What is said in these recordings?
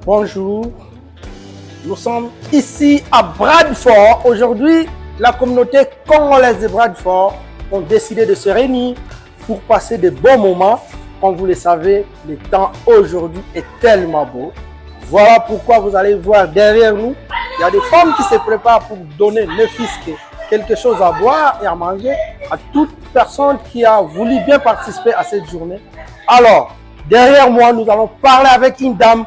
Bonjour, nous sommes ici à Bradford. Aujourd'hui, la communauté congolaise de Bradford ont décidé de se réunir pour passer de bons moments. Comme vous le savez, le temps aujourd'hui est tellement beau. Voilà pourquoi vous allez voir derrière nous, il y a des femmes qui se préparent pour donner ne fût-ce que quelque chose à boire et à manger à toute personne qui a voulu bien participer à cette journée. Alors, derrière moi, nous allons parler avec une dame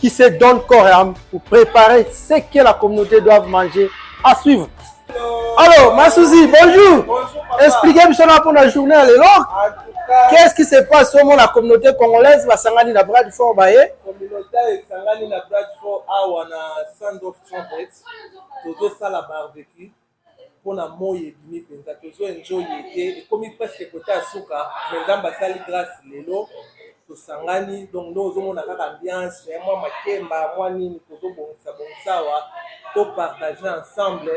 qui se donne corps et âme pour préparer ce que la communauté doit manger. À suivre. Alors, Massouzi, bonjour. Bonjour, expliquez-moi pour la journée. Alors, qu'est-ce qui se passe sur la communauté congolaise va s'engager dans Bradford? La communauté s'engage dans Bradford à na Sound of Trumpet. Tout ça la barbecue. Pour la moye demi penza. Tout ça enjoy été. Comme il presque côté à Souka, mais dans basali grâce lelo. Tosangani donc nous avons une ambiance moi makemba moi nini kozo bonsa to partager ensemble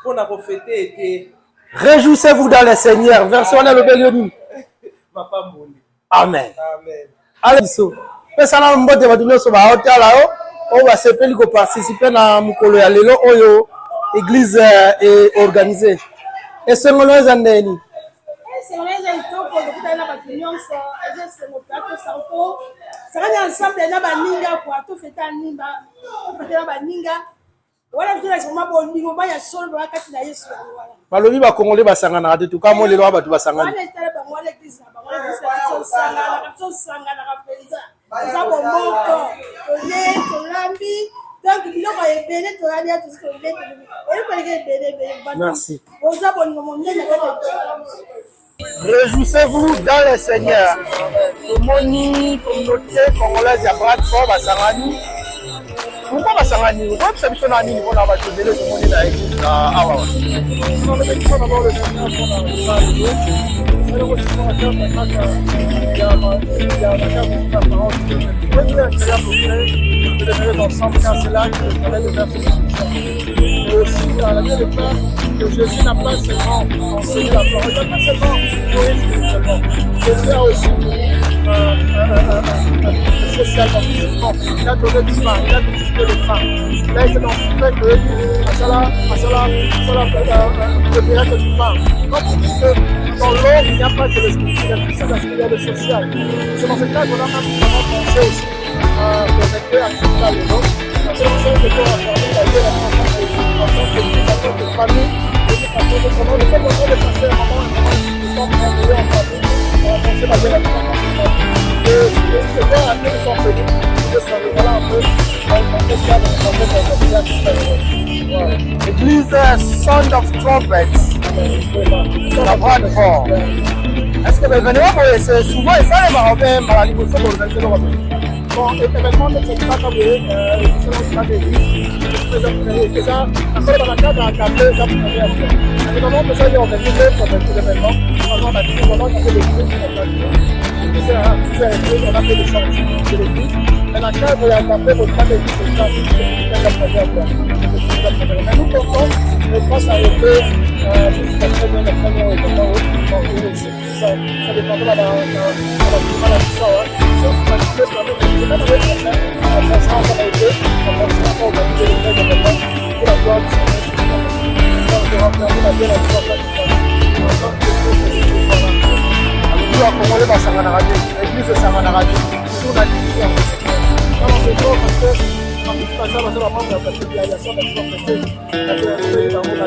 pour na fêter été. Réjouissez-vous dans le Seigneur. Version le Bélioni. Papa Mboli. Amen. Amen. Allez so. Pesa na mbote ba duno so ba hotel là on va s'appeler ko participer na mukolo ya lelo oyo église est organisée. Et ce ngolo ezandeni. C'est vrai, j'ai eu temps pour le la bâtiment, c'est mon plateau, ça va ensemble, il y a un ninga, quoi, tout fait un ninga, tout fait un ninga. Voilà, je dis, moi, bon, niveau, il y a seul, voilà, quand il y a sur la Balobi ba Congolais ba sangana de tout cas moi les lois ba tu ba sangana. Moi l'église, moi l'église, sangana, ça bon moko, to lambi, donc il est béni, to aller à tout ce que béni. Merci. Aux abonnés, réjouissez-vous dans le Seigneur. Tomoni communauté congolaise à Bradford ba sangani. Pourquoi ba sangani? Pourquoi ça biso na nini pona ba tobele tomoni na église na awa. On va mettre ça d'abord le Seigneur pour la que Jésus n'a pas seulement enseigné la parole, il n'a pas seulement Jésus a aussi socialement, physiquement, il a donné du pain, il a multiplié le pain. Il a été dans le fait que le miracle du pain. Quand il dit que dans l'homme, il n'y a pas que le spirituel, il y a le social. C'est dans ce cas qu'on a même pensé aussi connecter à tout ça, le homme. C'est pour ça que je dois regarder la vie en tant que famille, comment le fait de passer un moment de temps pour envoyer en famille, on va penser passer la vie en famille. Je vois à quel sont venus, je suis voilà un peu, l'église Sound of Trumpet, à Bradford. Est-ce que l'événement, c'est souvent, et ça, les Marocains, à la limite, c'est l'organisation de l'organisation. Bon, événement de cette part de l'excellence stratégique, c'est ça, après dans la cadre Agape, ça vous avez à faire. Et maintenant, nous allons organiser d'autres événements. Maintenant, on a dit, on a fait des trucs, on a fait des sorties de l'église. Et la cadre de Agape, votre pas d'église, c'est ça, c'est ce que vous avez à faire. Mais nous comptons, je pense, arrêter jusqu'à très bien après au moment où ça dépend de la sawa so manipulé par nous c'est pas dans on pensera encore au jeu on pensera encore organiser les fêtes d'événements pour la gloire du Seigneur donc je remercie la bien la gloire de Alléluia Congolais basangana radio l'église esangana radio toujours la division non c'est trop parce que en plus ça va la membre parce qu'il y a ça dans le côté dans la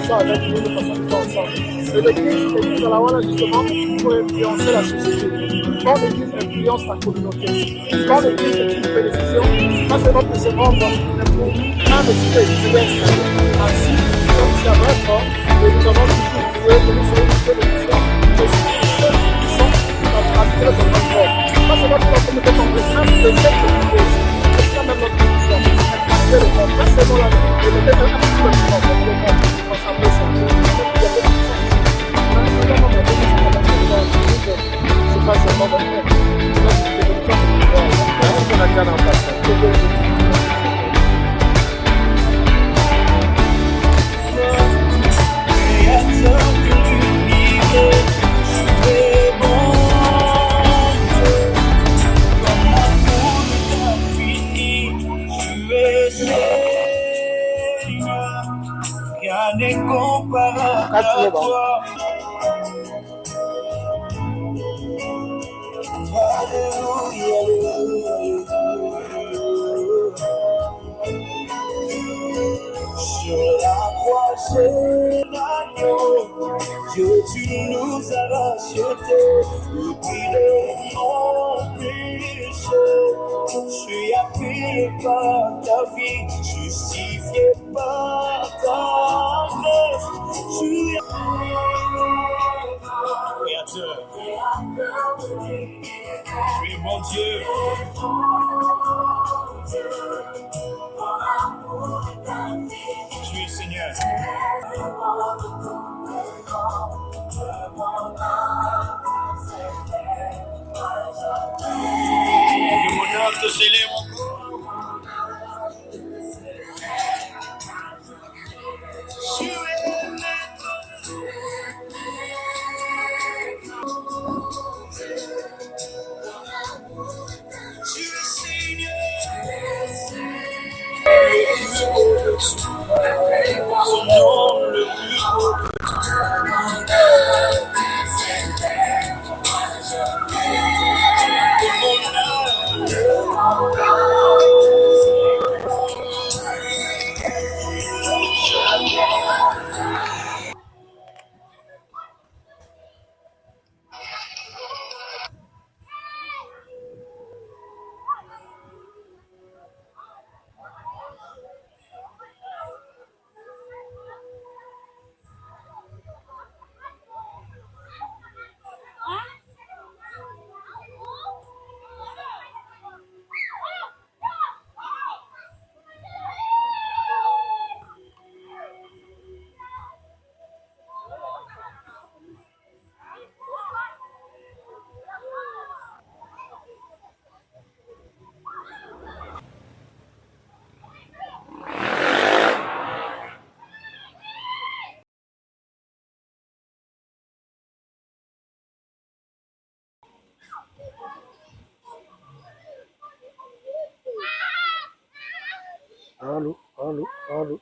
ça avec nous nous passons du temps ensemble et l'église à la voilà justement pour influencer la société quand l'église influence la communauté quand l'église est une bénédiction pas seulement pour se rendre mais pour investir l'église ainsi nous sommes ici à Brest et nous avons toujours prié que nous soyons une bénédiction aussi pour ceux qui sont dans la vie de notre corps pas seulement pour la communauté congolaise même les autres communautés aussi c'est ça même notre mission impacter le monde pas seulement la vie mais le mettre un petit peu plus dans le monde ensemble c'est pas seulement dans le monde on a déjà en place N'est comparable à toi. Sur la croix, c'est l'agneau que tu nous as racheté. Depuis le monde péché, je suis appelé par ta vie, justifié par ta grâce. Créateur, tu es mon Dieu. Tu es Seigneur. Que mon âme te célèbre encore. Tu es maître. Tu es Seigneur. Son nom le plus beau. Allô, allô, allô.